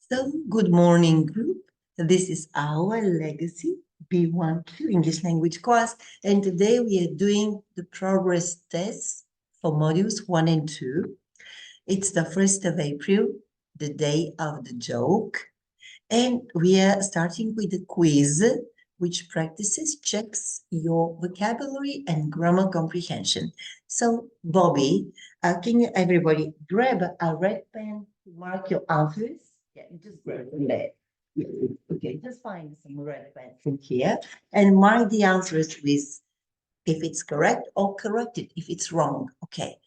So, good morning, group. This is our legacy B1.2 English language course, and today we are doing the progress test for modules 1 and 2. It's the 1st of April, the day of the joke, and we are starting with a quiz which checks your vocabulary and grammar comprehension. So, Bobby, can you everybody grab a red pen to mark your answers? Yeah, just grab them there. Okay, just find some red pen from here and mark the answers with if it's correct or corrected if it's wrong. Okay.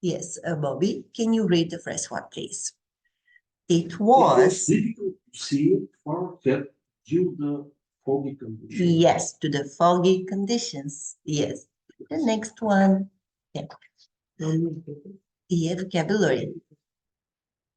Yes, Bobby, can you read the first one, please? It was difficult to see far ahead due to the foggy conditions. Yes, to the foggy conditions. Yes. The next one. Yeah. Yeah, vocabulary.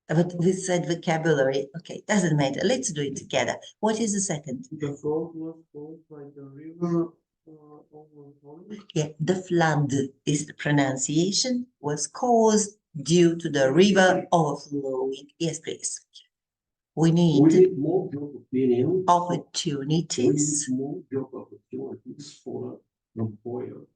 But we said vocabulary. Okay, doesn't matter. Let's do it together. What is the second? The fog was caused by the river overflowing. Yeah, the flood is the pronunciation was caused due to the river overflowing. Yes, please. We We need need more job opinions. opportunities More job opportunities for employers.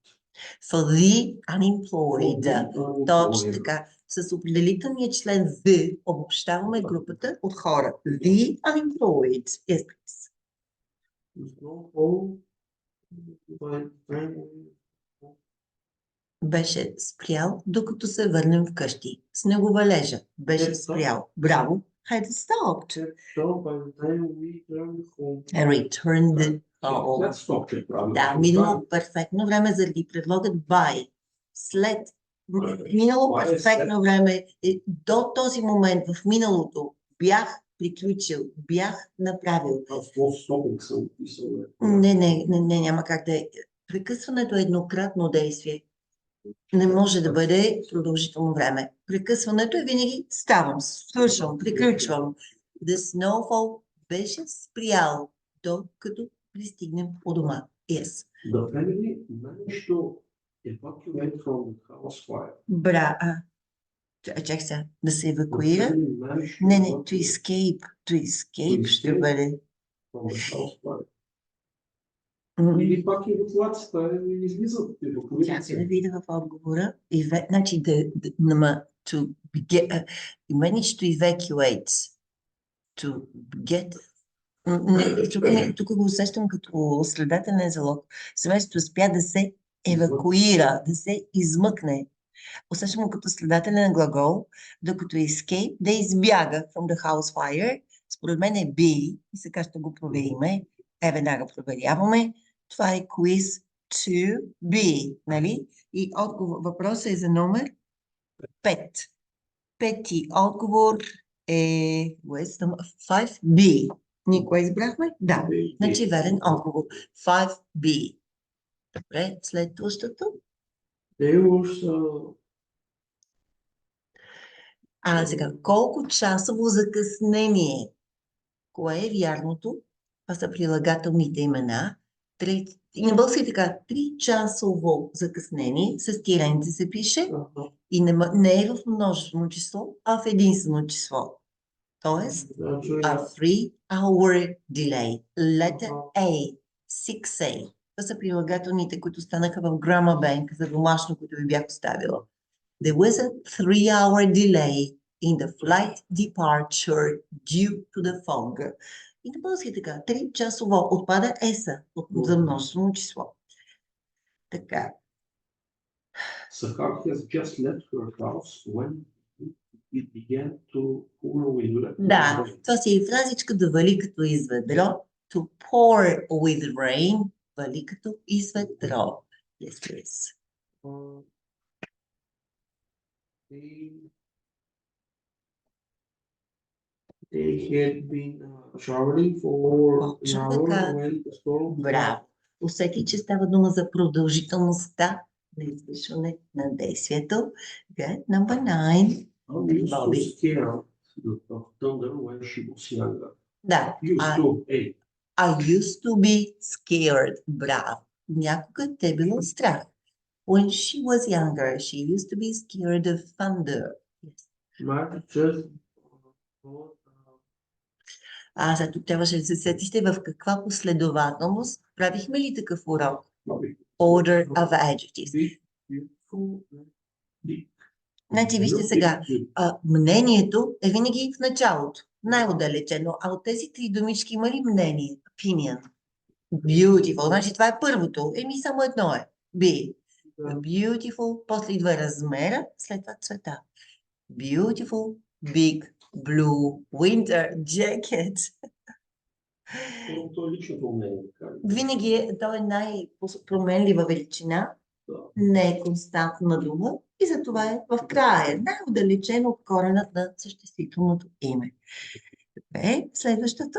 for the unemployed. For the Точно unemployed. така. С определителния член the обобщаваме групата от хора. The unemployed. Yes, please. Snowfall by time Беше спрял, докато се върнем вкъщи. Снеговалежа беше спрял. Браво. Had stopped. so by the time we returned home. Returned Let's home. stop it, правилно. Да, минало перфектно време заради предлогът by. След минало перфектно време, до този момент в миналото бях приключил, бях направил. Не, няма как да е. Прекъсването е еднократно действие. Не може да бъде продължително време. Прекъсването е винаги ставам, свършвам, приключвам. The snowfall беше спрял, докато пристигнем у дома. Yes. The family managed to evacuate from the house fire. Чакай сега, да се евакуира? Не, to escape. To escape ще бъде. From the house fire. Или пак евакуацията излизат. Чакай да видя в отговора. Значи, to get, manage to evacuate. To get. Тук го усещам като следателен залог. Семейството успя да се евакуира, да се измъкне. Усещам го като следателен глагол, докато escape, да избяга from the house fire. Според мен е be, и сега ще го провериме. Веднага проверяваме. Това е quiz to be, нали? И въпросът е за номер 5. Пети отговор е 5B. Ние кое избрахме? Да. Значи верен отговор. 5B. Добре, следващото. Сега, колко часово закъснение? Кое е вярното? Това са прилагателните имена. И на български така, 3 часово закъснение, с тирените се пише и не е в множествено число, а в единствено число. Тоест, a 3-hour delay. Letter A, 6A. Това са прилагателните, които станаха в Grammar Bank за домашно, които ви бях оставила. There was a 3-hour delay in the flight departure due to the fog. И на български така, 3 часово отпада еса за множествено число. Така. Sahar has just left her house when it began to pour with rain. Да, това си е фразичка да вали като изведро. To pour with rain, вали като изведро. Yes, please. They had been showering for an hour when the storm. Браво. Усети, че става дума за продължителността на извършване на действието. Good. Number 9. Bobby. Of thunder when she was younger. Да. I used to be scared. Браво. Някога те било страх. When she was younger, she used to be scared of thunder. Yes. Mark just Зато трябваше да се сетите в каква последователност правихме ли такъв урок? Order of adjectives. Значи, вижте сега, мнението е винаги в началото, най-отдалечено. А от тези три думички има ли мнение? Opinion. Beautiful. Значи това е първото. Само едно е. B. Beautiful. После идва размера, след това цвета. Beautiful, big, blue, winter jacket. Винаги той е най-променлива величина, не е константна дума и затова е в края, най-отдалечено от коренът на съществителното име. Добре, следващото.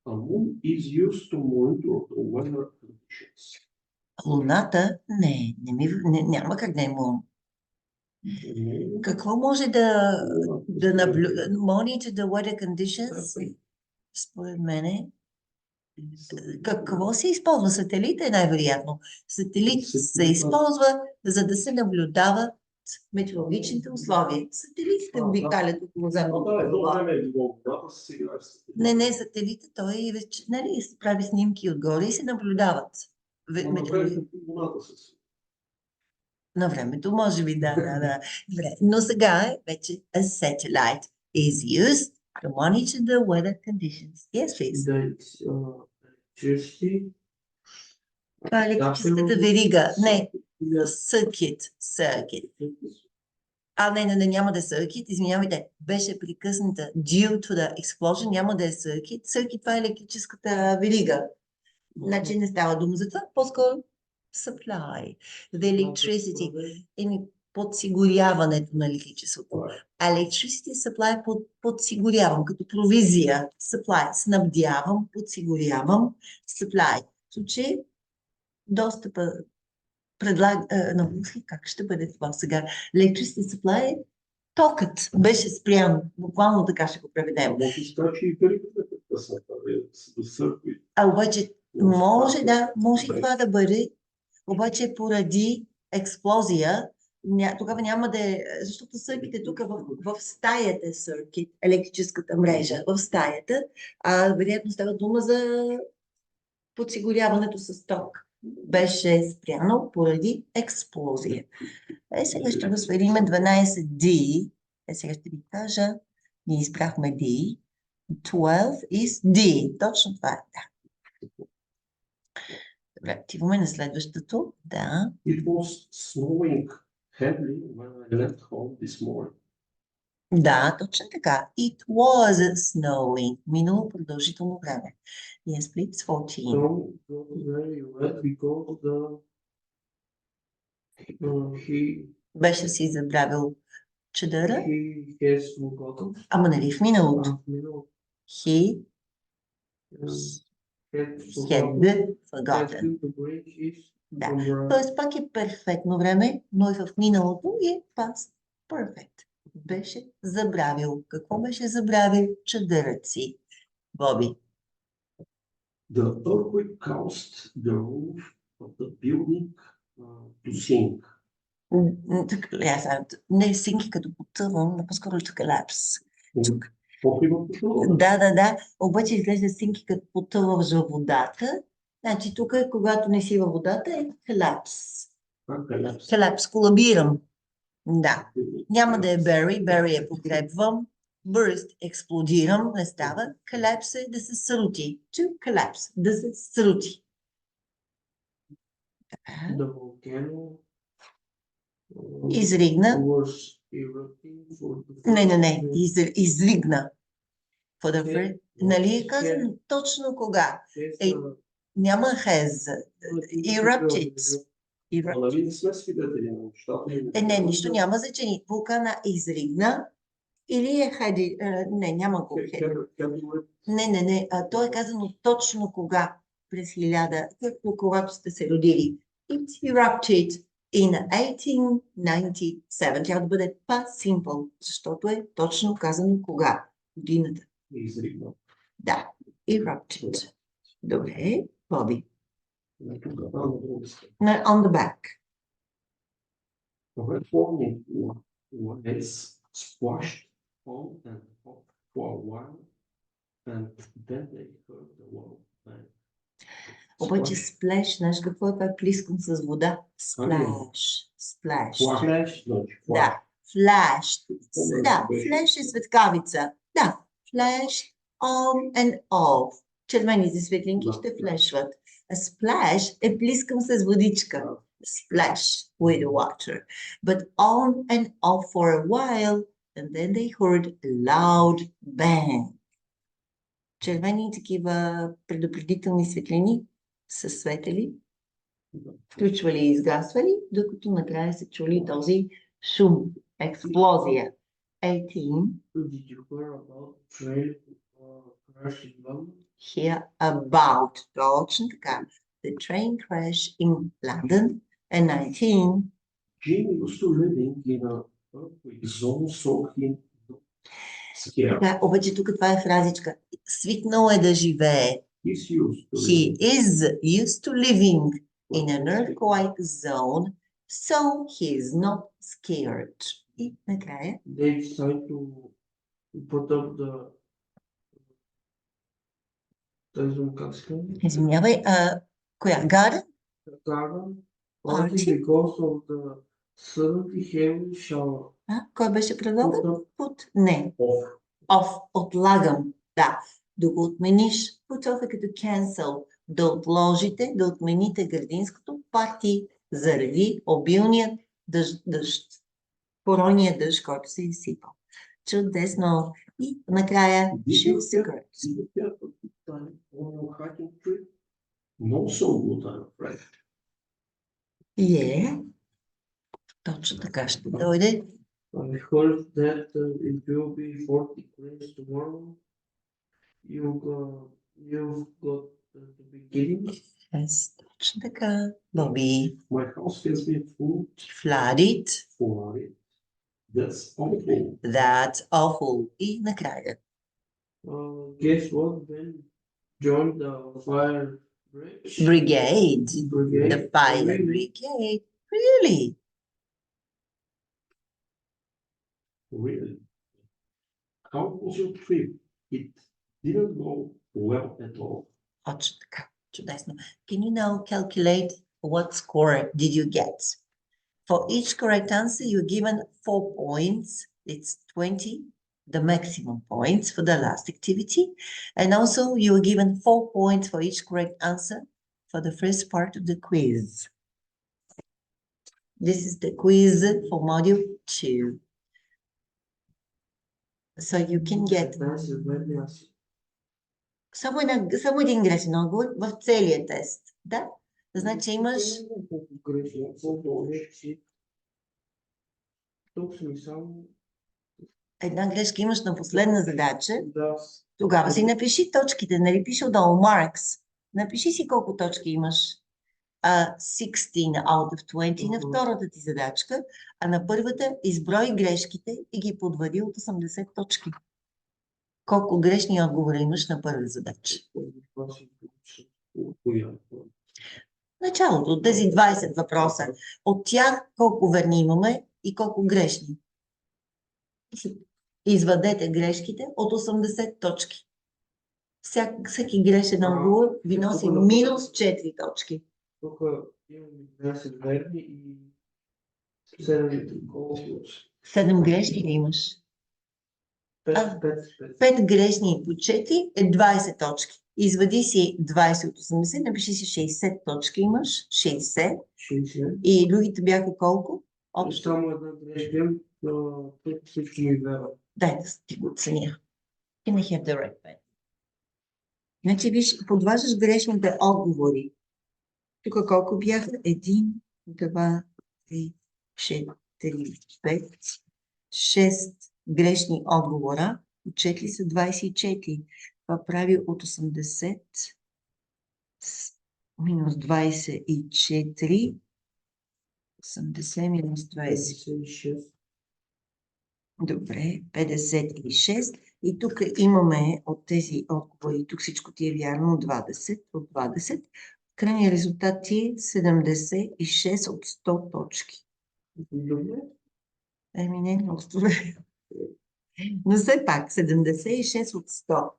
A moon is used to monitor the weather conditions. Луната няма как да е мун. Какво може да наблюдава? Monitor the weather conditions? Според мене. Какво се използва? Сателит е най-вероятно. Сателит се използва, за да се наблюдават метеорологичните условия. Сателитите обикалят около земната глава. Не, сателита, той вече, се прави снимки отгоре и се наблюдават. На времето, може би, да. Добре. Но сега е вече a satellite is used to monitor the weather conditions. Yes, please. Това е електрическата верига. Не, circuit. Не, няма да е circuit, извинявайте, беше прекъсната due to the explosion, няма да е circuit. Circuit, това е електрическата верига. Значи не става дума за това, по-скоро supply. The electricity, подсигуряването на електричеството. Electricity supply подсигурявам, като провизия. Supply, снабдявам, подсигурявам. Supply. В случай достъпа как ще бъде това сега? Electricity supply, токът беше спрян. Буквално така ще го преведем. Обаче може това да бъде, обаче поради експлозия, тогава няма да е, защото сърките тук в стаята е съркит, електрическата мрежа в стаята, вероятно става дума за подсигуряването с ток. Беше спряно поради експлозия. Сега ще го свериме 12D. Сега ще ви кажа, ние избрахме D. 12 is D. Точно това е, да. Добре, активаме на следващото. Да. It was snowing heavily when I left home this morning. Да, точно така. It was snowing. Минало продължително време. Yes, please, 14. So, very wet because he беше си забравил чадъра. He has forgotten. Ама нали в миналото? He had forgotten. Да. Тоест пак е перфектно време, но е в миналото и е past perfect. Беше забравил. Какво беше забравил? Чадърът си. Боби. The earthquake caused the roof of the building to sink. Не синки като потъвам, но по-скоро ще collapse. Да. Обаче изглежда синки като потъваш във водата. Значи тук, когато не си във водата, е collapse. Collapse, колабирам. Да. Няма да е bury. Bury е погребвам. Burst, експлодирам, не става. Collapse е да се срути. To collapse, да се срути. Изригна. Не. Изригна. Нали е казано точно кога? Няма has. Erupted. Не, нищо няма значение. Вулкана изригна или е хади. Не, няма го. Не. То е казано точно кога. През 1000, когато сте се родили. It erupted in 1897. Трябва да бъде past simple, защото е точно казано кога. Годината. Изригна. Да. Erupted. Добре. Боби. On the back. The red forming was splashed on and off for a while, and then they heard the wall bang. Обаче splash, знаеш какво е това? Плискам с вода. Splash. Splash. Flash? Да. Flash. Да. Flash е светкавица. Да. Flash on and off. Червените светлинки ще флешват. A splash е плискам с водичка. Splash with water. But on and off for a while, and then they heard a loud bang. Червени такива предупредителни светлини са светели, включвали и изгасвали, докато накрая се чули този шум, експлозия. 18. Did you hear about train crash in London? Hear about, точно така. The train crash in London. And 19. Jim used to living in a earthquake zone, so he scared. Да, обаче тук това е фразичка. Свикнал е да живее. He is used to living in an earthquake zone, so he is not scared. И накрая. They decide to put up the... Извинявай, коя? Garden? Garden, partly because of the suddenly heavy shower. Кой беше предлогът? Put? Не. Off. Отлагам. Да. Да го отмениш. Put off е като cancel. Да отложите, да отмените градинското парти заради обилният дъжд. Поройният дъжд, който се изсипал. Чудесно. И накрая shoe secret. No so good, I'm afraid. Точно така ще дойде. I heard that it will be 40 degrees tomorrow. You've got the beginning. Yes, точно така. Боби. My house has been flooded. That's awful. That's awful. И накрая. Guess what? Then join the fire brigade. The fire brigade. Really? Really? How was your trip? It didn't go well at all. Точно така. Чудесно. Can you now calculate what score did you get? For each correct answer, you're given 4 points. It's 20, the maximum points for the last activity. And also, you were given 4 points for each correct answer for the first part of the quiz. This is the quiz for module 2. So you can get само един грешен отговор в целия тест. Да? Значи имаш... Една грешка имаш на последна задача. Тогава си напиши точките. Нали пише отдолу marks. Напиши си колко точки имаш. 16 out of 20 на втората ти задачка, а на първата изброй грешките и ги подвади от 80 точки. Колко грешни отговори имаш на първа задача? Началото, от тези 20 въпроса. От тях колко верни имаме и колко грешни. Извадете грешките от 80 точки. Всеки грешен отговор ви носи минус 4 точки. Тук имаме 10 верни и 7 грешни ли имаш? 5 грешни по 4 е 20 точки. Извади си 20 от 80, напиши си 60 точки имаш. 60. И другите бяха колко? Само една грешка, тук всичко ми вяра. Дай да ти го оценя. Can I have the right pen? Значи, виж, подваждаш грешните отговори. Тук колко бяха? 1, 2, 3, 4, 5, 6 грешни отговора. Отчетли са 24. Това прави от 80 минус 24. 80 минус 26. Добре, 56. И тук имаме от тези отговори, тук всичко ти е вярно, 20 от 20. Крайният резултат ти е 76 от 100 точки. Добре. Не, много добре. Но все пак 76 от 100.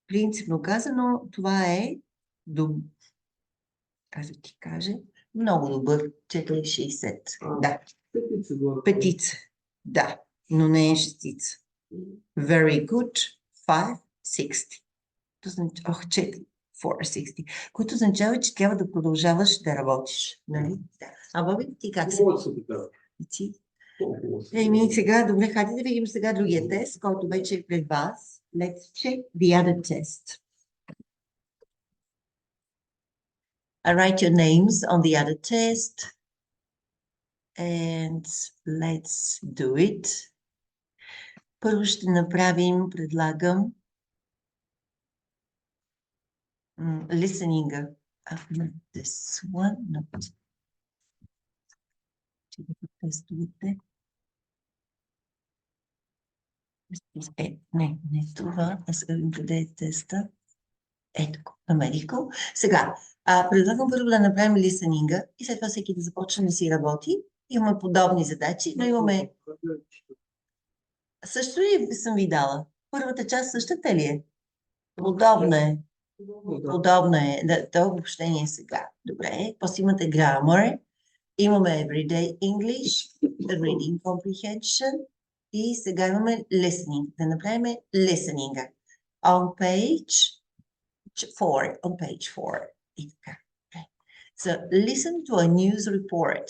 Принципно казано, това е, как да ти кажа, много добър 4,60. Да. Петица. Да, но не е шестица. Very good 560. Ох, 460. Което означава, че трябва да продължаваш да работиш. Нали? Да. А Боби, ти как се? И ти? Еми, сега, добре, хайде да видим сега другия тест, който вече е пред вас. Let's check the other test. I write your names on the other test. And let's do it. Първо ще направим, предлагам, listening. Not this one, not. Ще го тестувате. Не това. Аз гледам къде е теста. Ето го, намерих го. Сега, предлагам първо да направим лисенинга и след това всеки да започне да си работи. Имаме подобни задачи, но имаме... Също ли съм ви дала? Първата част същата ли е? Подобна е. Подобна е. Да, това обобщение е сега. Добре. После имате grammar. Имаме everyday English, reading comprehension и сега имаме listening. Да направим listening. On page 4. On page 4. И така. So listen to a news report.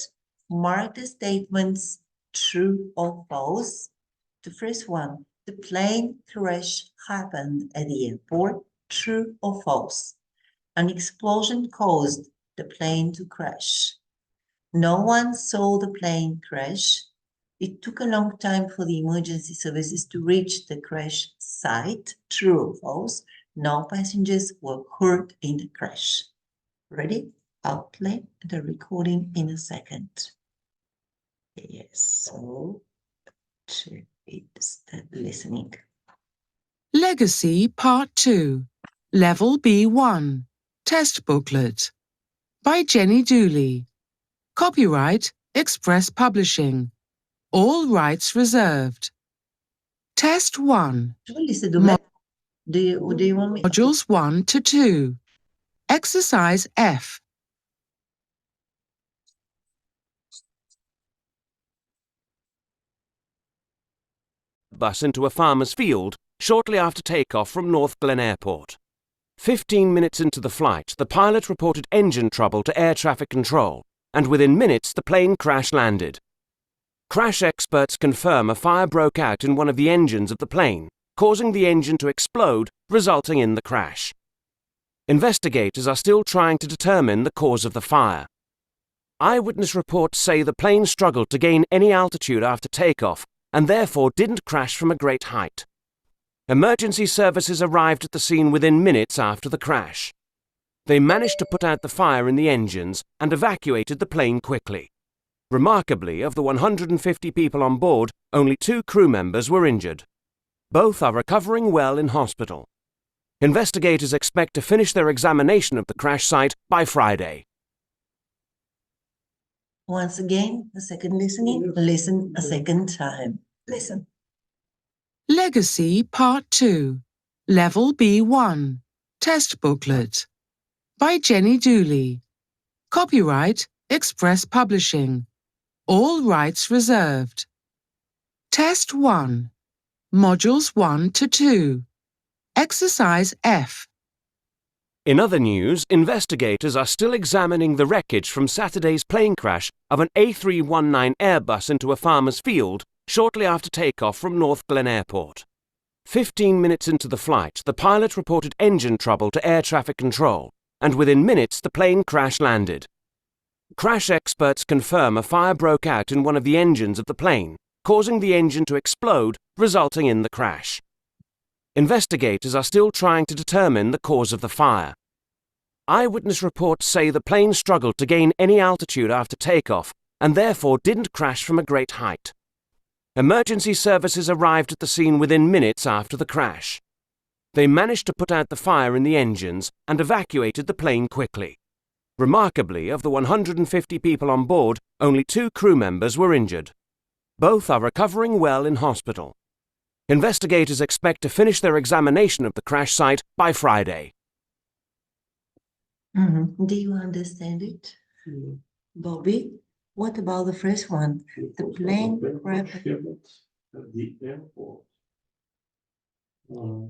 Mark the statements true or false. The first one, the plane crash happened at the airport. True or false? An explosion caused the plane to crash. No one saw the plane crash. It took a long time for the emergency services to reach the crash site. True or false? No passengers were hurt in the crash. Ready? I'll play the recording in a second. Yes, so it's the listening. Legacy Part 2, Level B1, Test Booklet, by Jenny Dooley. Copyright Express Publishing. All rights reserved. Test 1. Do you want me? Modules 1 to 2. Exercise F. Bus into a farmer's field shortly after takeoff from North Glen Airport. 15 minutes into the flight, the pilot reported engine trouble to air traffic control, and within minutes the plane crash landed. Crash experts confirm a fire broke out in one of the engines of the plane, causing the engine to explode, resulting in the crash. Investigators are still trying to determine the cause of the fire. Eyewitness reports say the plane struggled to gain any altitude after takeoff and therefore didn't crash from a great height. Emergency services arrived at the scene within minutes after the crash. They managed to put out the fire in the engines and evacuated the plane quickly. Remarkably, of the 150 people on board, only 2 crew members were injured. Both are recovering well in hospital. Investigators expect to finish their examination of the crash site by Friday. Once again, a second listening. Listen a second time. Listen. Legacy Part 2, Level B1, Test Booklet, by Jenny Dooley. Copyright Express Publishing. All rights reserved. Test 1. Modules 1 to 2. Exercise F. In other news, investigators are still examining the wreckage from Saturday's plane crash of an A319 Airbus into a farmer's field shortly after takeoff from North Glen Airport. 15 minutes into the flight, the pilot reported engine trouble to air traffic control, and within minutes the plane crash landed. Crash experts confirm a fire broke out in one of the engines of the plane, causing the engine to explode, resulting in the crash. Investigators are still trying to determine the cause of the fire. Eyewitness reports say the plane struggled to gain any altitude after takeoff and therefore didn't crash from a great height. Emergency services arrived at the scene within minutes after the crash. They managed to put out the fire in the engines and evacuated the plane quickly. Remarkably, of the 150 people on board, only 2 crew members were injured. Both are recovering well in hospital. Investigators expect to finish their examination of the crash site by Friday. Do you understand it, Mm. Bobby? What about the first one? It The was plane very crashed. much happened at the airport.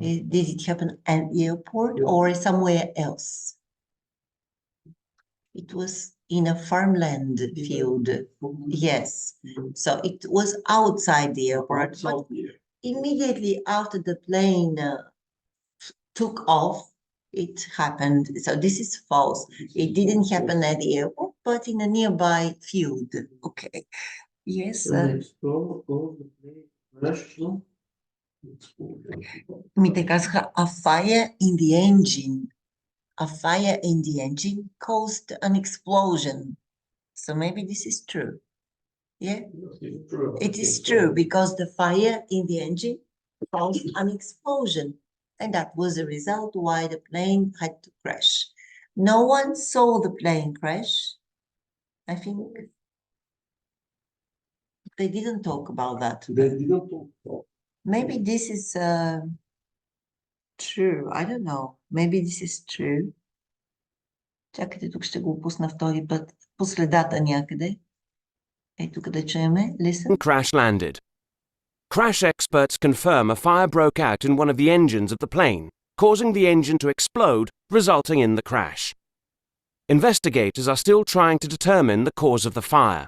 Did it happen at the airport Yeah. or somewhere else? It was in a farmland field. Yes. So it was outside the airport, but Outside the airport. immediately after the plane took off, it happened. So this is false. It didn't happen at the airport, but in a nearby field. Okay. Yes. Ми казаха a fire in the engine. A fire in the engine caused an explosion. So maybe this is true. Yeah, it is true because the fire in the engine caused an explosion. And that was the result why the plane had to crash. No one saw the plane crash. I think they didn't talk about that. They didn't talk about. Maybe this is true. I don't know. Maybe this is true. Чакайте, тук ще го пусна втори път. По средата някъде. Ето къде чуеме. Listen. Crash landed. Crash experts confirm a fire broke out in one of the engines of the plane, causing the engine to explode, resulting in the crash. Investigators are still trying to determine the cause of the fire.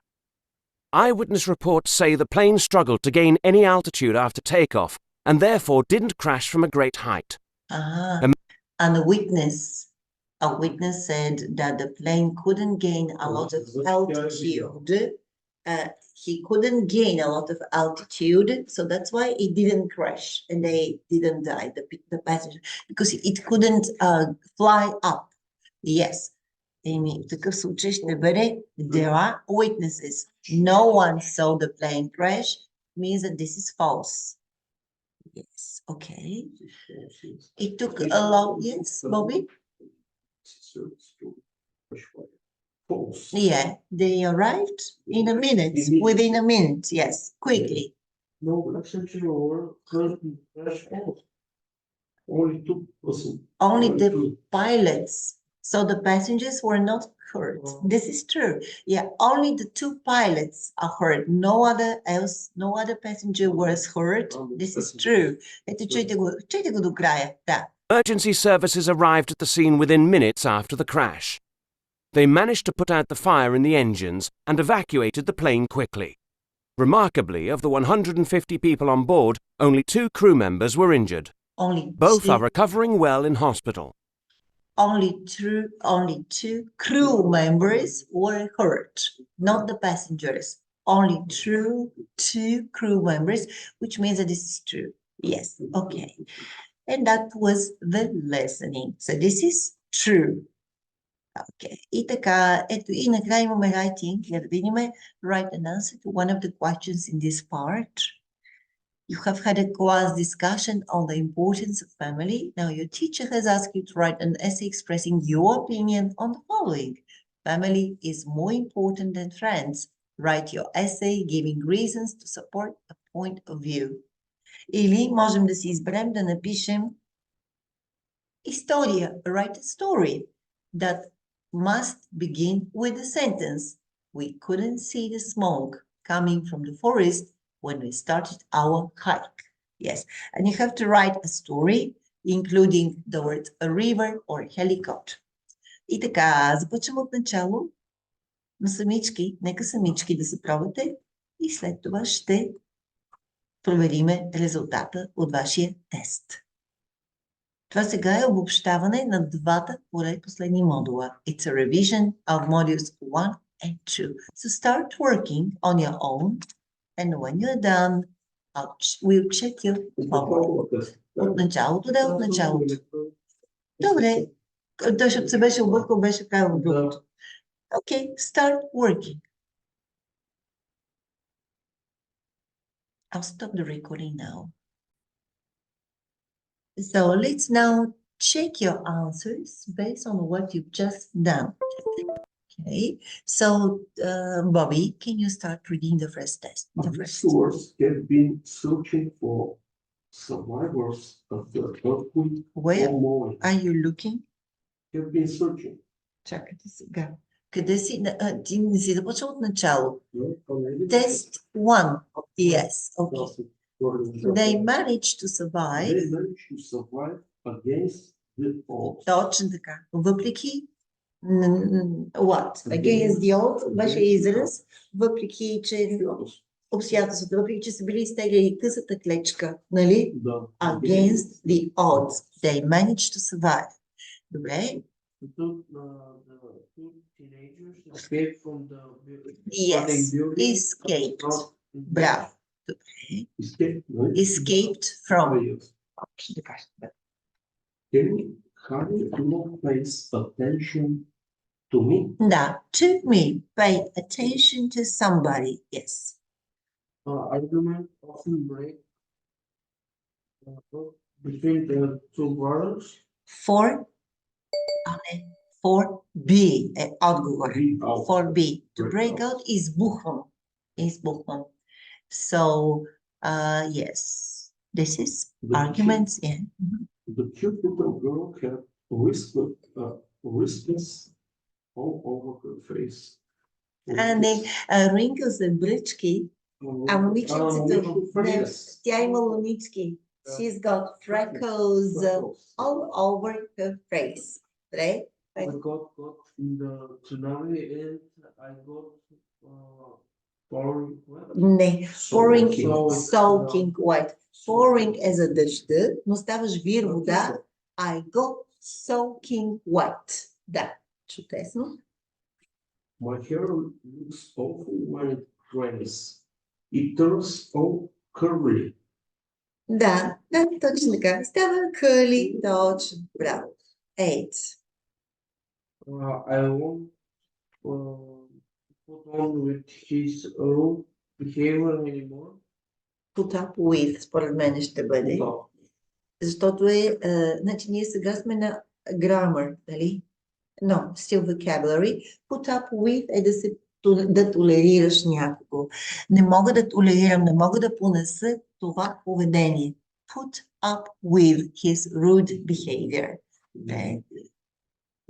Eyewitness reports say the plane struggled to gain any altitude after takeoff and therefore didn't crash from a great height. And a witness said that the plane couldn't gain a lot of altitude. He couldn't gain a lot of altitude, so that's why it didn't crash and they didn't die, the passenger, because it couldn't fly up. Yes. В такъв случай ще бъде there are witnesses. No one saw the plane crash means that this is false. Yes, okay. It took a long, yes, Bobby? False. Yeah, they arrived in a minute, within a minute, yes, quickly. No, actually, or crash false. Only two person. Only the pilots, so the passengers were not hurt. This is true. Yeah, only the two pilots are hurt. No other passenger was hurt. This is true. Ето, чуйте го до края. Да. Emergency services arrived at the scene within minutes after the crash. They managed to put out the fire in the engines and evacuated the plane quickly. Remarkably, of the 150 people on board, only 2 crew members were injured. Both are recovering well in hospital. Only two crew members were hurt, not the passengers. Only two crew members, which means that this is true. Yes, okay. And that was the listening. So this is true. Okay. И така, ето и накрая имаме writing. Я да видим write an answer to one of the questions in this part. You have had a class discussion on the importance of family. Now your teacher has asked you to write an essay expressing your opinion on the following. Family is more important than friends. Write your essay giving reasons to support a point of view. Или можем да си изберем да напишем история, write a story that must begin with a sentence. We couldn't see the smoke coming from the forest when we started our hike. Yes, and you have to write a story, including the words a river or helicopter. И така, започваме от начало на самички. Нека самички да се пробвате и след това ще провериме резултата от вашия тест. Това сега е обобщаване на двата последни модула. It's a revision of modules 1 and 2. So start working on your own, and when you're done, we'll check your homework. От началото, да, от началото. Добре. Той, защото се беше объркал, беше правил другото. Okay, start working. I'll stop the recording now. So let's now check your answers based on what you've just done. Okay, so Bobby, can you start reading the first test? The first Source have been searching for survivors of the earthquake Where or more are you looking? have been searching. Чакайте сега. Къде си? Ти не си започнал от начало. No, already? Test 1. Yes. Okay. That's it. They managed to They survive. managed to survive against the odds. Точно така. Въпреки what? Against the odds беше израз, въпреки че обстоятелствата, въпреки че са били изтегляли късата клечка, нали? Да. Against the odds. They managed to survive. Добре? The two teenagers escaped from the Yes. burning building. Escaped. Not- Браво. Escape, right? Escaped from. Yes. Точно така. Can you kindly do not place attention to me? Да. To me. Pay attention to somebody. Yes. Argument often break between the two brothers. For for B е отговор. Be out. For B. To Break break out. out избухвам. Избухвам. So, yes. This is The arguments. Yeah. The cute little girl had whiskers all over her face. Не, wrinkles and бръчки, а момиченцето, не, тя има лунички. She's got freckles all over her face. Right? I got in the tsunami and I got pouring wet. Не, pouring, Soaking. soaking wet. Pouring е за дъжда, но ставаш вир вода. I got soaking wet. Да, чудесно. My hair looks awful when it rains. It turns all curly. Да, точно така. Става curly, точно, браво. 8. I won't put on with his rude behavior anymore. Put up with, според мен ще бъде. No. Защото значи ние сега сме на grammar, нали? No, still vocabulary. Put up with е да толерираш някого. Не мога да толерирам, не мога да понеса това поведение. Put up with his rude behavior. Okay.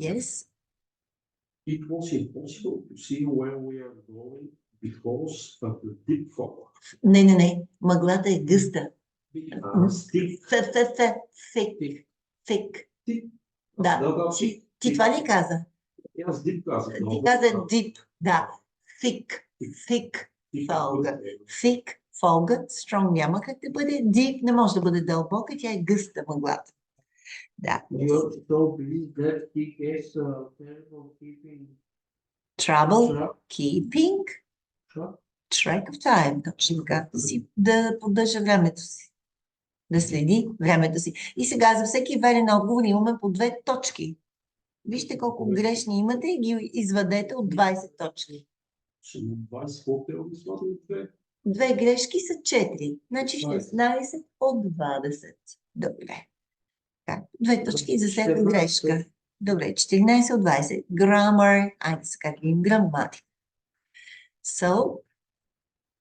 Yes? It was impossible to see where we are going because of the deep fog. Не. Мъглата е гъста. Thick. Thick. Thick. Thick. Да. Ти това ли каза? Аз deep казах. Ти каза deep. Да. Thick. Thick. Фолга. Thick. Фолга. Strong няма как да бъде. Deep не може да бъде дълбока. Тя е гъста мъглата. Да. You also believe that he has terrible keeping Trouble. Keeping track. track of time. Точно така. Да поддържа времето си. Да следи времето си. И сега за всеки верен отговор имаме по 2 точки. Вижте колко грешни имате и ги извадете от 20 точки. 20 колко е обисловно? 2 грешки са 4. Значи 16 от 20. Добре. Так, 2 точки за всяка грешка. Добре, 14 от 20. Grammar. Айде сега гледам граматика. So,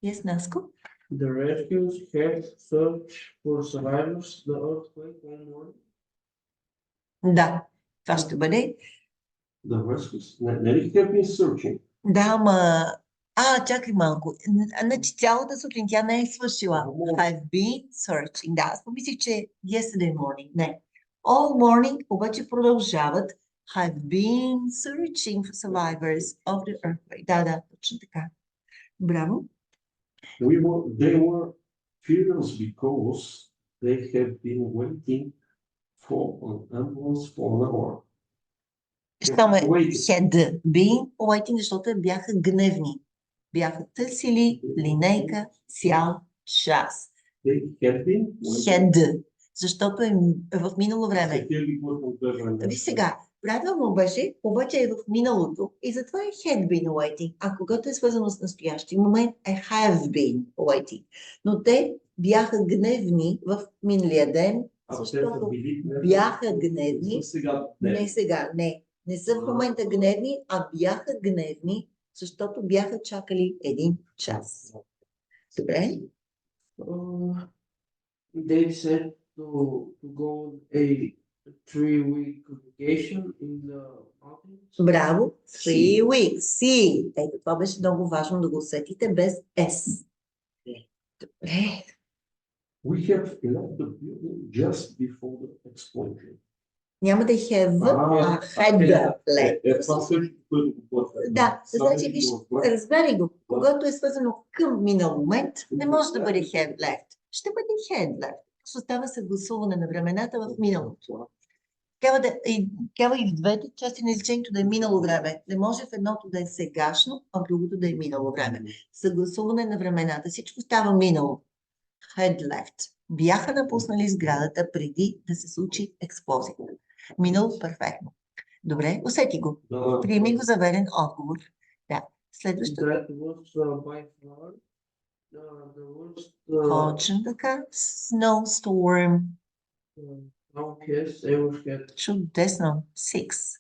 yes, Наско? The rescues have searched for survivors the earthquake one morning. Да, това ще бъде. The rescues. Нали have been searching? Да, ама... чакай малко. Значи цялата сутрин тя не е свършила. Have been searching. Да, аз помислих, че yesterday morning. Не. All morning обаче продължават. Have been searching for survivors of the earthquake. Да, точно така. Браво. They were furious because they have been waiting for an ambulance for an hour. Щом е had been waiting, защото бяха гневни. Бяха търсили линейка цял час. They had been waiting. Had, защото е в минало време. Виж сега, правилно беше, обаче е в миналото и затова е had been waiting, а когато е свързано с настоящия момент е have been waiting. Но те бяха гневни в миналия ден, защото бяха гневни. Не сега, не. Не са в момента гневни, а бяха гневни, защото бяха чакали 1 час. Добре? They said to go on a 3-week vacation in the mountains. Браво. Си. 3 weeks. Си. Ето, това беше много важно да го усетите без S. Добре. We have left the building just before the explosion. Няма да have, а had left. Това също, което го плаща. Да, значи виж, разбери го. Когато е свързано към минал момент, не може да бъде have left. Ще бъде had left. Просто става съгласуване на времената в миналото. Трябва и в двете части на изречението да е минало време. Не може в едното да е сегашно, а в другото да е минало време. Съгласуване на времената. Всичко става минало. Had left. Бяха напуснали сградата преди да се случи експлозията. Минало перфектно. Добре, усети го. Приеми го за верен отговор. Да. Следващото. That was by far the worst Точно така. Snowstorm. snow case ever had. Чудесно. 6.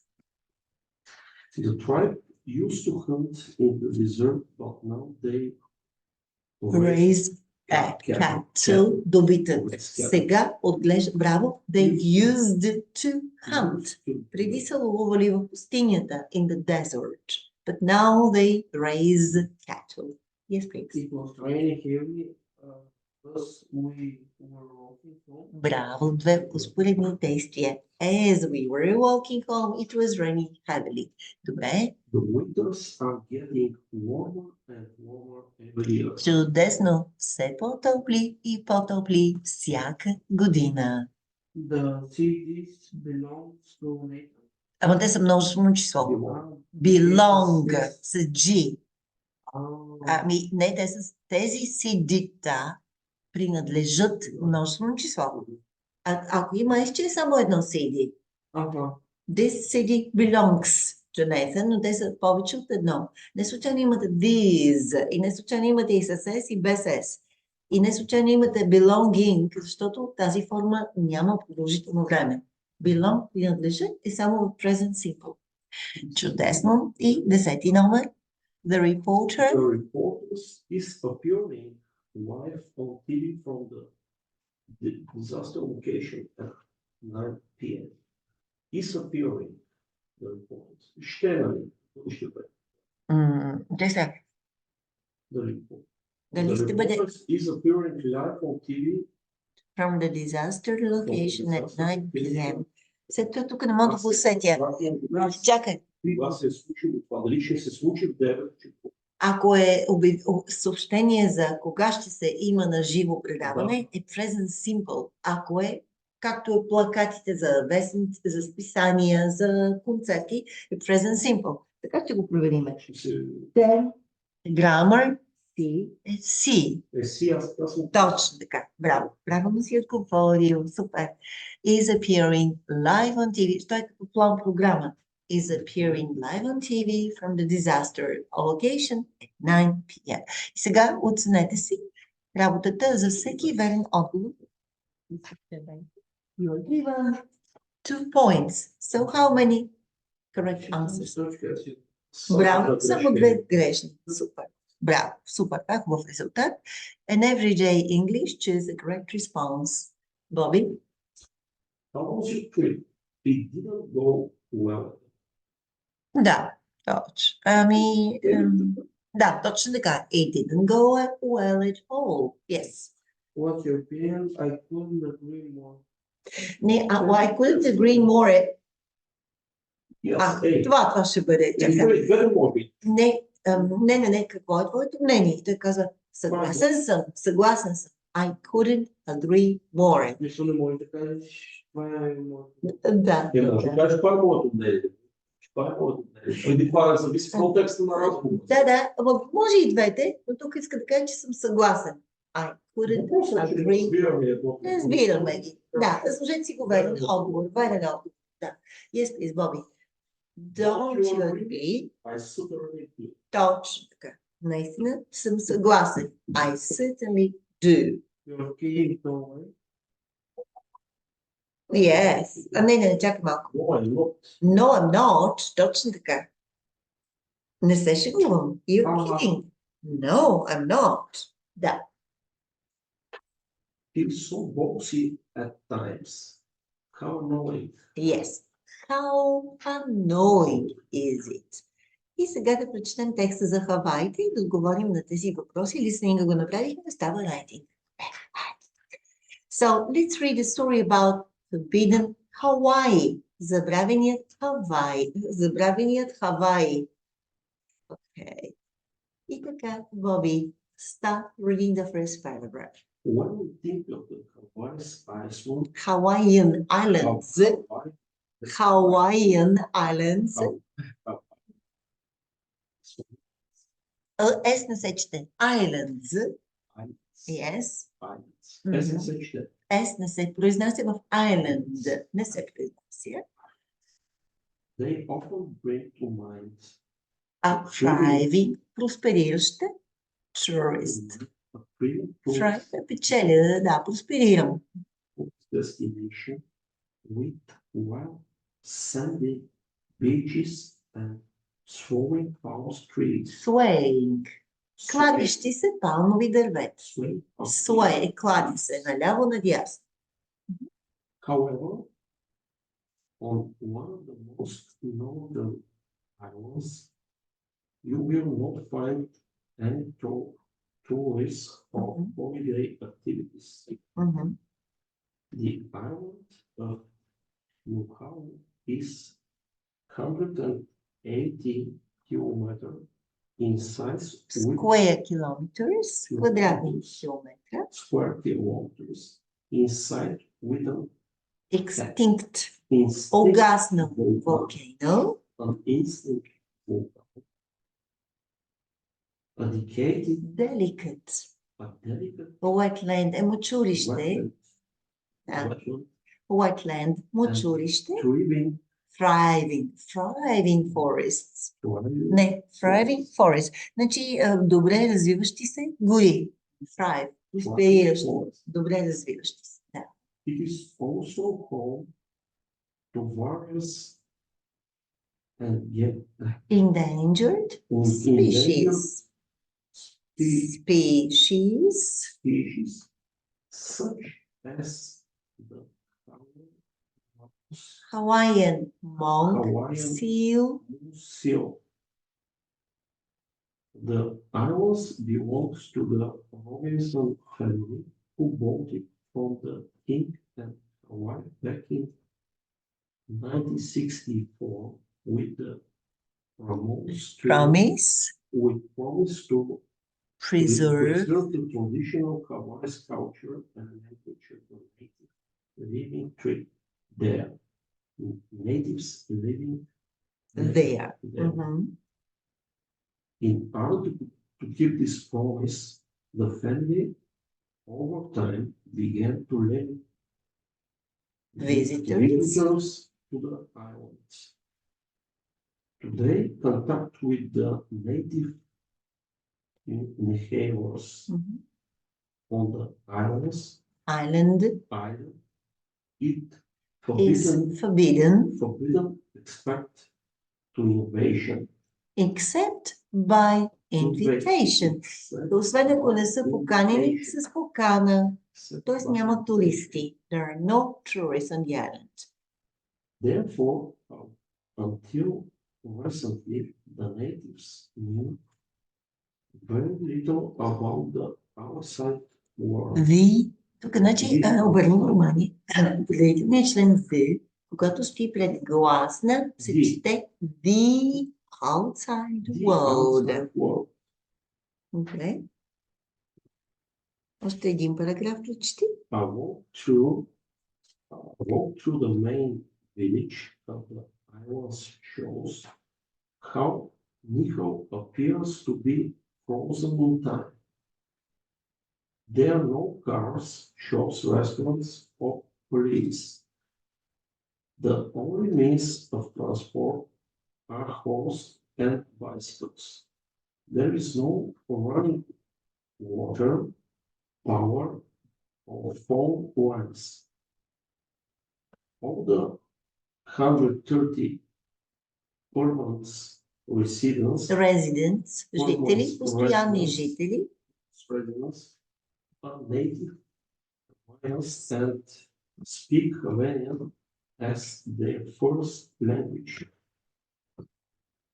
The tribe used to hunt in the desert, but now they Raise a cattle. Добитък. Сега отглежда. Браво. They used to hunt. Преди са ловували в пустинята, in the desert. But now they raise cattle. Yes, please. It was raining heavily, thus we were walking home. Браво, две успоредни действия. As we were walking home, it was raining heavily. Добре, The winters are getting warmer and warmer every year. чудесно. Все по-топли и по-топли всяка година. The cities belongs to Nathan. Ама те са множествено число. Belong. Belong с G. Ah, Ами не, те с тези седита принадлежат множествено число. Ако има ще само едно CD. This CD belongs to Nathan, но те са повече от едно. Не случайно имате these и не случайно имате и с S и без S. И не случайно имате belonging, защото тази форма няма продължително време. Belong принадлежи е само в present simple. Чудесно. И 10 номер. The reporter. The reporters is appearing live on TV from the disaster location at 9 p.m. Is appearing the reporters. Ще нали? Ще бъде. Те са. The report. Дали The ще бъде reporters is appearing live on TV. from the disaster location at 9 p.m. След това тук не мога да го усетя. Чакай. Това се е случило това. Дали ще се случи в 9 часа? Ако е съобщение за кога ще се има на живо предаване, е present simple. Ако е, както е плакатите за вестниците, за списания, за концерти, е present simple. Така ще го проверим. Then, grammar, C е C. Аз съм Точно така. Браво. Правилно си отговорил. Супер. Is appearing live on TV. Той е като план програма. Is appearing live on TV from the disaster location at 9 p.m. И сега оценете си работата за всеки верен отговор. You're given 2 points. So how many correct answers? Браво. Само 2 грешни. Супер. Браво. Супер. Това е хубав резултат. An everyday English, choose a correct response. Bobby? How was your trip? It didn't go well. Да, точно. Ами, да, точно така. It didn't go well at all. Yes. What's your opinion? I couldn't agree more. Не, I couldn't agree more. Yes, Това ще бъде. Very, very morbid. Не, какво е твоето мнение? И той казва, съгласен съм. I couldn't agree more. Нищо не може да кажеш, това е моето. Да. Може да кажеш, това е моето мнение. Това е моето мнение. Преди това зависи от контекста на разговора. Да, може и двете, но тук иска да кажа, че съм съгласен. I couldn't agree. Разбираме ги. Да, служете си го верен отговор. Да. Yes, please, Bobby. Don't you agree? I certainly do. Точно така. Наистина съм съгласен. I certainly do. You're kidding, don't Yes. Не, чакай малко. No, I'm not. No, I'm not. Точно така. Не се шегувам. You're kidding. No, I'm not. Да. feels so bossy at times. How annoying. Yes. How annoying is it? И сега да прочетем текста за Хаваите и да отговорим на тези въпроси. Лиснинга го направихме, става writing. So, let's read a story about forbidden Hawaii. Забравеният Хаваи. Okay. И така, Bobby, start reading the first paragraph. When we think of the Hawaiian Islands. Hawaiian Islands. S не се чете. Islands. Yes. S не се произнася в island. Не се произнася. They often bring to mind A thriving, просперираща tourist. Thrive печеля, да, просперирам. Destination with wild sandy beaches and swaying palm trees. Swaying. Кладещи се палмови дървета. Sway, клади се наляво надясно. However, on one of the most northern islands, you will not find any tourists or holiday activities. The island of Nuhau is 180 kilometers in size Square kilometers, квадратни километра. square kilometers inside with an Extinct, instinct угаснал volcano. an instinct volcano. A dedicated, Delicate. a delicate Wetland е мочурище. wetland Wetland, мочурище. Thriving forests. Не, thriving forest. Значи, добре развиващи се гори. Thrive, проспериращи, добре развиващи се. Да. It is also home to various Endangered species. Species such as the Hawaiian monk seal. The islands belongs to the Robinson family, who bought it from the king and Hawaii back in 1964 with the promise to preserve the traditional Hawaii's culture and language of the native living tree there. Natives living there. In order to keep this promise, the family over time began to let visitors to the islands. Today, contact with the native inhabitants on the island is forbidden except by invitation. Освен ако не са поканени с покана. Тоест няма туристи. There are no tourists on the island. Therefore, until recently, the natives knew very little about the outside world. Тук, значи, обърни внимание, предварителният член V, когато стои пред гласна, се чете the outside world. Добре. Още един параграф прочети. I walk through the main village of the islands shows how Niho appears to be frozen in time. There are no cars, shops, restaurants, or police. The only means of transport are horses and bicycles. There is no running water, power, or phone lines. All the 130 permanent residents, жители, постоянни жители, are native Hawaiians and speak Hawaiian as their first language.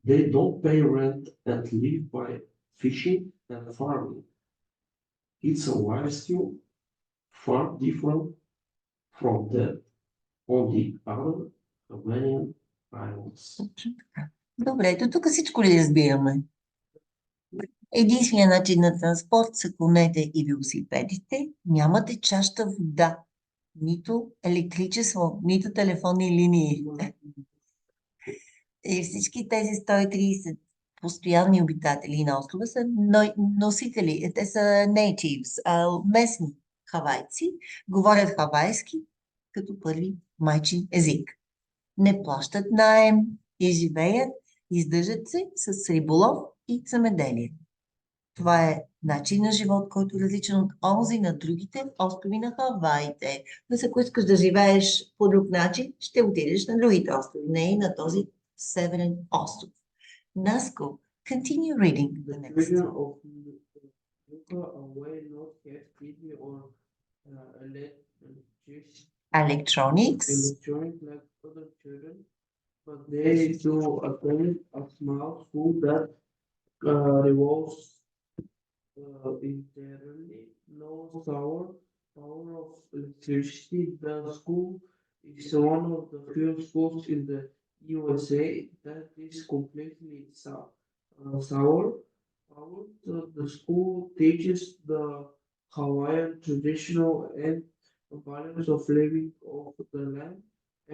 They don't pay rent and live by fishing and farming. It's a lifestyle far different from that on the other Hawaiian islands. Добре, до тук всичко ли разбираме? Единственият начин на транспорт са конете и велосипедите. Нямате чаща вода, нито електричество, нито телефонни линии. И всички тези 130 постоянни обитатели на острова са носители. Те са natives, местни хавайци. Говорят хавайски като първи майчин език. Не плащат наем и живеят, издържат се с риболов и земеделие. Това е начин на живот, който е различен от онзи на другите острови на Хаваите. Но ако искаш да живееш по друг начин, ще отидеш на другите острови, не и на този северен остров. Наско, continue reading the The next. children of Luca away not have TV or Electronics, electronic like other children, but they do attend a small school that revolves entirely no power of electricity. The school is one of the few schools in the USA that is completely solar powered. The school teaches the Hawaiian traditional and values of living off the land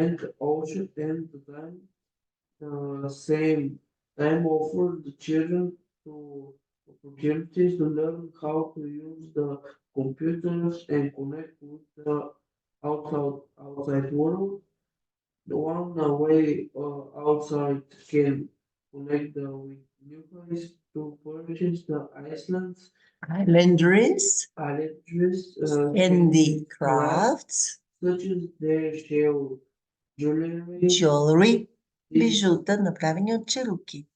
and the ocean and the same time offer the children to opportunities to learn how to use the computers and connect with the outside world. The one way outside can connect with new place to purchase the islanders, islanders handicrafts, such as their shell jewelry, бижута, направени от черуки.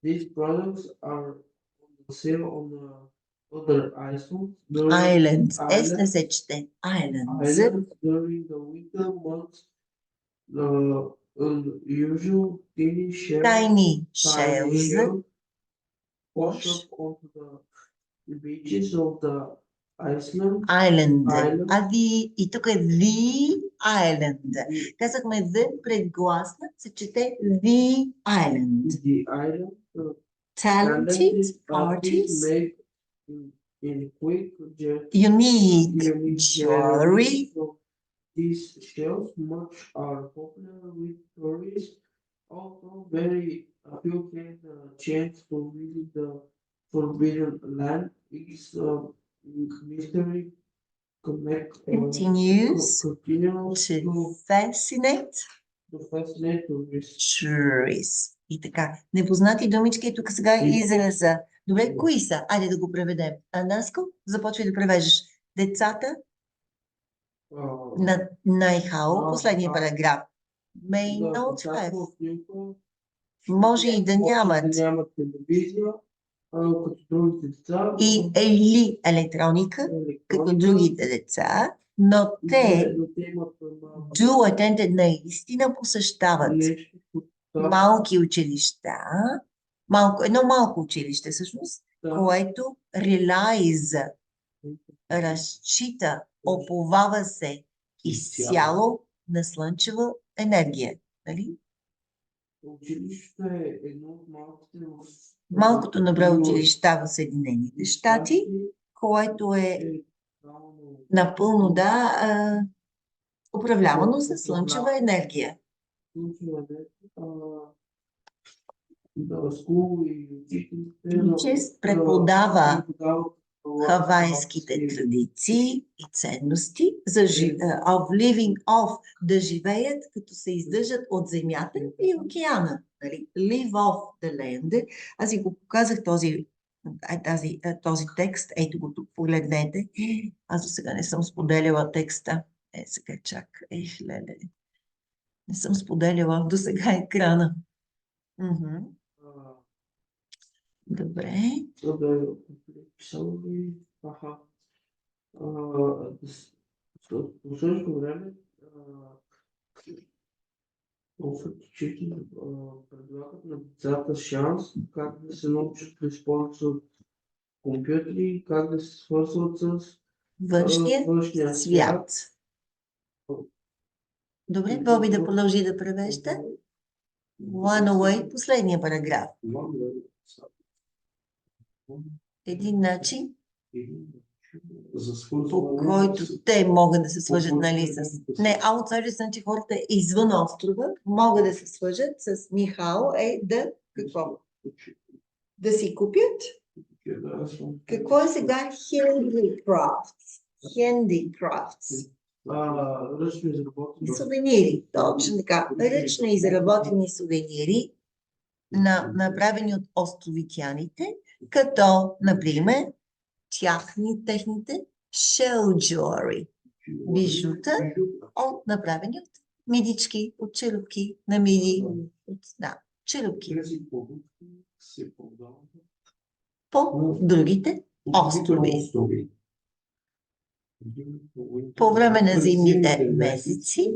These products are on sale on the other Islands, не се чете, islands. During the winter months. The unusual tiny shells wash up onto the beaches of the Island. И тук е the island. Казахме the предгласна, се чете the island. The island Talented artists, make in quick unique jewelry, these shells much are popular with tourists. Also, very few get the chance to visit the forbidden land. It's a mystery continues to fascinate tourists. tourists. И така, непознати думички, тук сега израза. Добре, кои са? Айде да го преведем. Анаско, започвай да превеждаш. Децата на Найхао, последния параграф. May not have. Може и да нямат. Телевизия, като другите деца. И или електроника, като другите деца, но те do attended, наистина посещават малки училища, едно малко училище всъщност, което relies, разчита, оповава се изцяло на слънчева енергия. Нали? Училището е едно от малкото на брой училища в Съединените щати, което е напълно управлявано с слънчева енергия. Чест преподава хавайските традиции и ценности of living off, да живеят като се издържат от земята и океана. Нали? Live off the land. Аз ви го показах този текст. Ето го тук, погледнете. Аз до сега не съм споделяла текста. Сега чак. Леле. Не съм споделяла до сега екрана. Добре. По същото време, учителите предлагат на децата шанс как да се научат да използват компютри, как да се свързват с Външния външния свят. свят. Добре, Боби да продължи да превежда. One away, последния параграф. Един начин, За по свързване който с те могат да се свържат, нали, с... Не, аутсайдерс, значи хората извън острова могат да се свържат с Михаил да... Какво? Да си купят? Какво е сега handicrafts? Handicrafts. Ръчно изработени. Сувенири, точно така. Ръчно изработени сувенири, направени от островитяните, като, например, техните shell jewelry, бижута, направени от мидички, от черупки на миди, да, черупки. Тези продукти се продават По другите острови. острови. По време на През зимните месеци,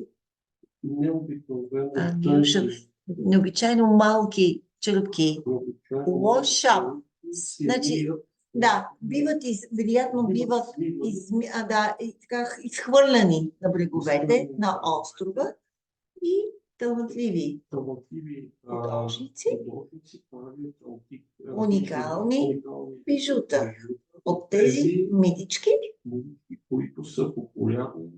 необикновено необичайно малки черупки, wash-up, значи, да, вероятно биват изхвърляни на бреговете на острова и талантливи художници, уникални бижута от тези митички които са популярни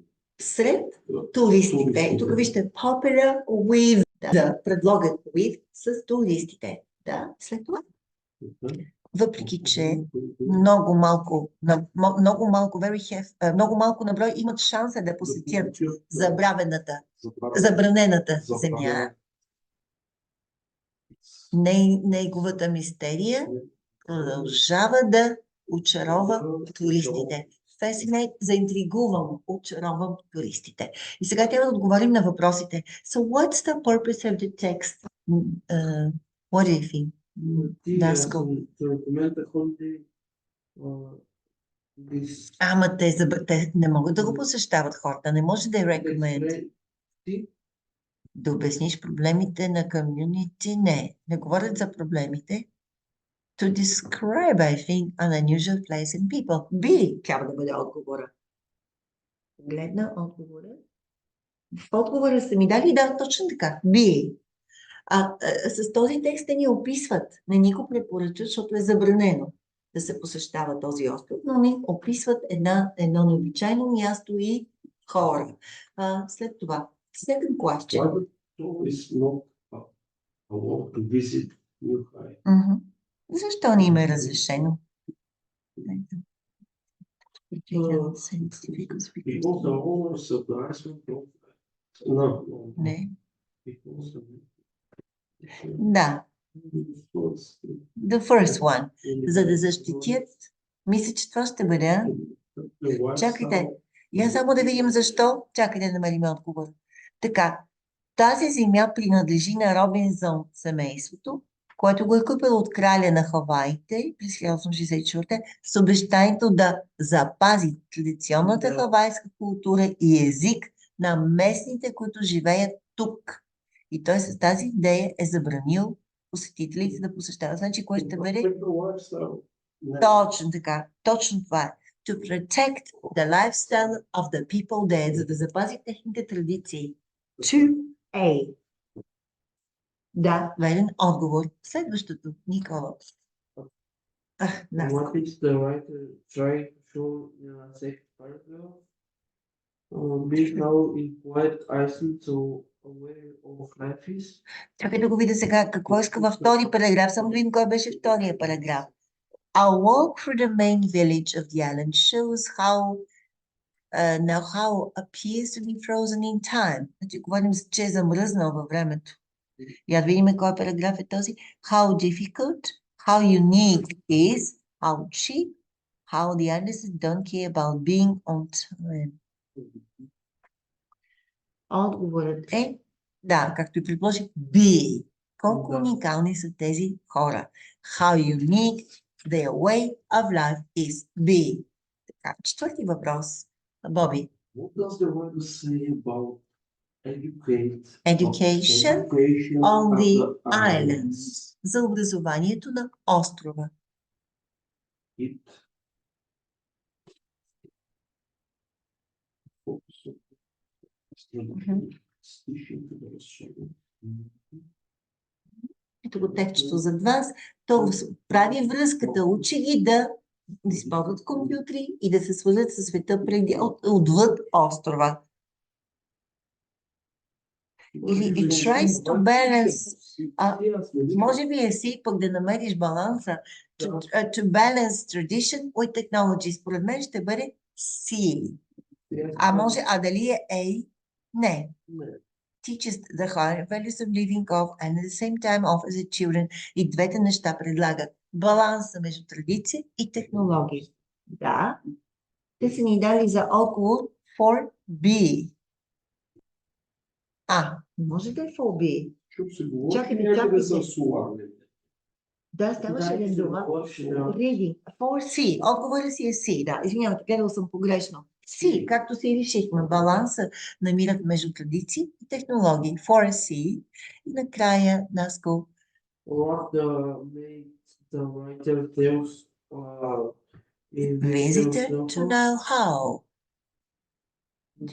сред туристите. Тук вижте popular with, да, предлогът with с туристите. Да, след това. Въпреки че много малко на брой имат шанса да посетят забранената земя, неговата мистерия продължава да очарова туристите. Fascinate, заинтригувам, очаровам туристите. И сега трябва да отговорим на въпросите. So what's the purpose of the text? What do you think? Даско. Ама те не могат да го посещават хората. Не може да е recommend. Да обясниш проблемите на комюнити? Не говорят за проблемите. To describe, I think, an unusual place in people. B трябва да бъде отговора. Гледна отговора. В отговора са ми дали, да, точно така. B. С този текст те ни описват. Не ни го препоръчат, защото е забранено да се посещава този остров, но ни описват едно необичайно място и хора. След това, second question. Защо не им е разрешено? Не. Да. The first one. За да защитят, мисля, че това ще бъде. Чакайте. Я само да видим защо. Чакайте да намерим отговор. Така. Тази земя принадлежи на Робинзон семейството, което го е купило от краля на Хаваите през 1864 с обещанието да запази традиционната хавайска култура и език на местните, които живеят тук. И той с тази идея е забранил посетителите да посещават. Значи, кое ще бъде? Точно така. Точно това е. To protect the lifestyle of the people there, за да запази техните традиции. 2A. Да, верен отговор. Следващото, Никола. What is the writer trying to show in the second paragraph? Being now in quiet Iceland, so aware of life is. Чакай да го видя сега. Какво иска във втори параграф? Само да видим кой беше втория параграф. A walk through the main village of the island shows how appears to be frozen in time. Значи говорим, че е замръзнал във времето. Я да видим кой параграф е този. How difficult, how unique is, how cheap, how the others don't care about being on time. Отговорът е, да, както и предложих, B. Колко уникални са тези хора. How unique their way of life is. B. Така, четвърти въпрос. Боби. What does the word say about Education education on of the the islands. За образованието на острова. It focuses Ето го текстчето зад вас. То прави връзката. Учи ги да използват компютри и да се свържат със света отвъд острова. Или it tries to balance. Може би е си пък да намериш баланса. To balance tradition with technology. Според мен ще бъде C. А може, а дали е A? Не. Teaches the higher values of living off and at the same time offers the children. И двете неща предлагат баланса между традиция и технологии. Да. Те са ни дали за отговор for B. Може да е for B. Чакайте. Да, ставаше ли дума? Reading. For C. Отговорът си е C. Да, извинявайте, гледал съм погрешно. C, както си решихме, баланса намират между традиции и технологии. For C. И накрая, Наско. What made the writer tells Visitor to know how.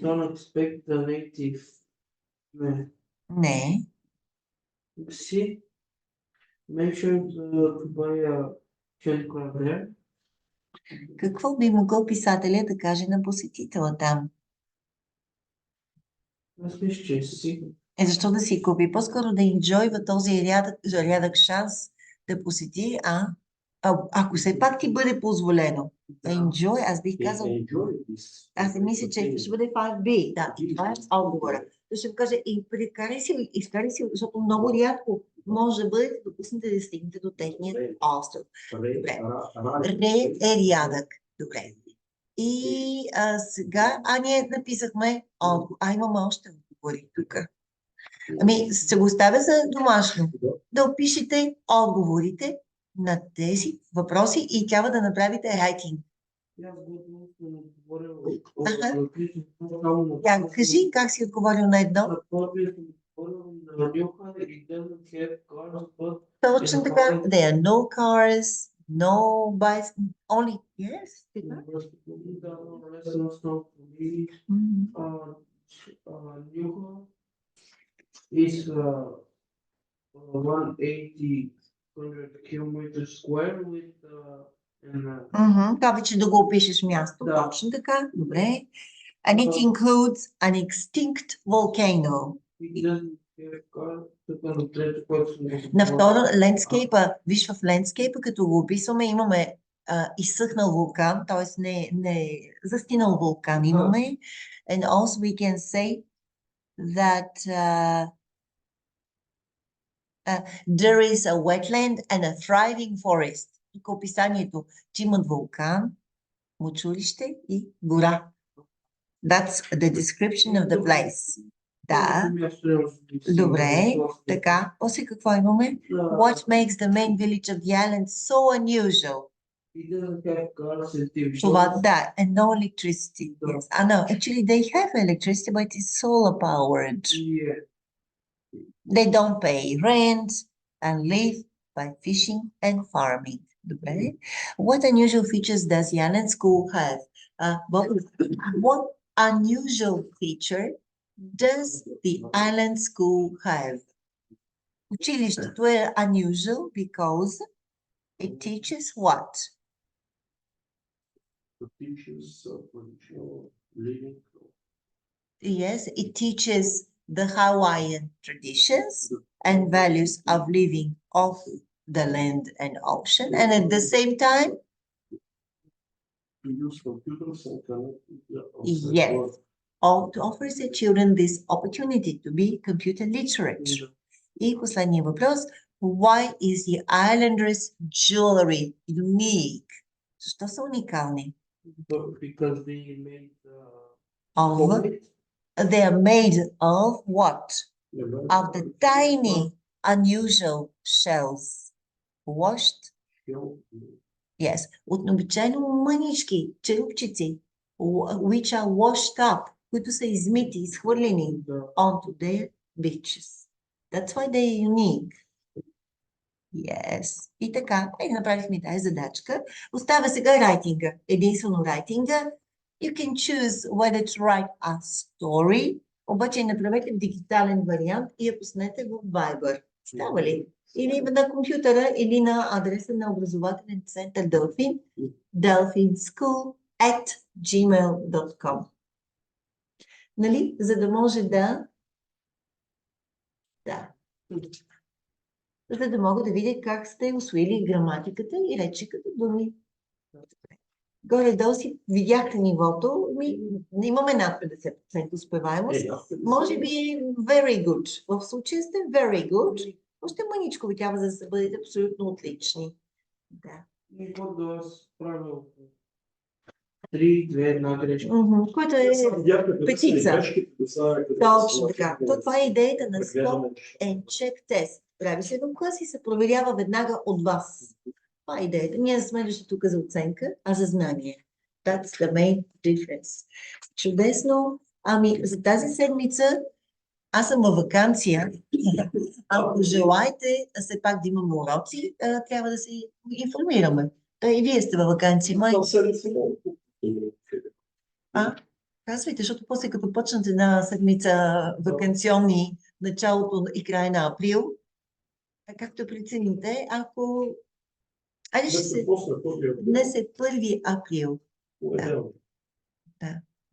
Don't expect the native. Не. See, make sure to buy a handcrab there. Какво би могъл писателя да каже на посетителя там? Аз мисля, че си. Защо да си купи? По-скоро да enjoyва този рядък шанс да посети, ако все пак ти бъде позволено. Enjoy, аз бих казал. Аз не мисля, че ще бъде 5B. Да, това е отговора. Да ще кажа и изкари си, защото много рядко може да бъдете допуснати да стигнете до техния остров. Добре. Ре е рядък. Добре. И сега, ние написахме отговор. Имаме още отговори тук. Ще го оставя за домашно. Да опишете отговорите на тези въпроси и трябва да направите райтинг. Кажи как си отговорил на едно. Точно така. There are no cars, no bikes, only yes. Is 180 kilometers square with Това вече да го опишеш място. Точно така. Добре. And it includes an extinct volcano. На второ, лендскейпа. Виж, в лендскейпа, като го описваме, имаме изсъхнал вулкан, т.е. не застинал вулкан имаме. And also we can say that there is a wetland and a thriving forest. Тук описанието, че имат вулкан, мочулище и гора. That's the description of the place. Да. Добре. Така. После какво имаме? What makes the main village of the island so unusual? Това, да. And no electricity. Yes. No, actually they have electricity, but it's solar powered. They don't pay rent and live by fishing and farming. Добре. What unusual features does the island school have? What unusual feature does the island school have? Училището е unusual because it teaches what? It teaches traditional living. Yes, it teaches the Hawaiian traditions and values of living off the land and ocean, and at the same time, To use computers and connect with the yes, to offer the children this opportunity to be computer literate. И последния въпрос. Why is the islanders' jewelry unique? Защо са уникални? Because they made They are made of what? Of the tiny, unusual shells. Washed? Yes. От необичайно мънички черупчици. which are washed up, които са измити, изхвърлени onto their beaches. That's why they are unique. Yes. И така, направихме тази задачка. Остава сега райтинга. Единствено райтинга. You can choose whether to write a story, обаче направете в дигитален вариант и я пуснете в Viber. Става ли? Или на компютъра, или на адреса на образователен център Delfin, delfinschool@gmail.com. Нали? За да може да за да мога да видя как сте усвоили граматиката и речи като думи. Горе-долу си видяхте нивото. Имаме над 50% успеваемост. Може би very good. В случая сте very good. Още мъничко ви трябва да се бъдете абсолютно отлични. Да. И по-долу правило. 3, 2, 1 грешка. Което е петица. Точно така. Това е идеята на Stop and Check Test. Прави се в клас и се проверява веднага от вас. Това е идеята. Ние не сме дошли тук за оценка, а за знание. That's the main difference. Чудесно. Ами, за тази седмица аз съм във ваканция. Ако желаете все пак да имаме уроци, трябва да се информираме. И вие сте във ваканция. Казвайте, защото после като почнете една седмица ваканционни началото и края на април, както прецените, ако... Днес е 1 април. Да.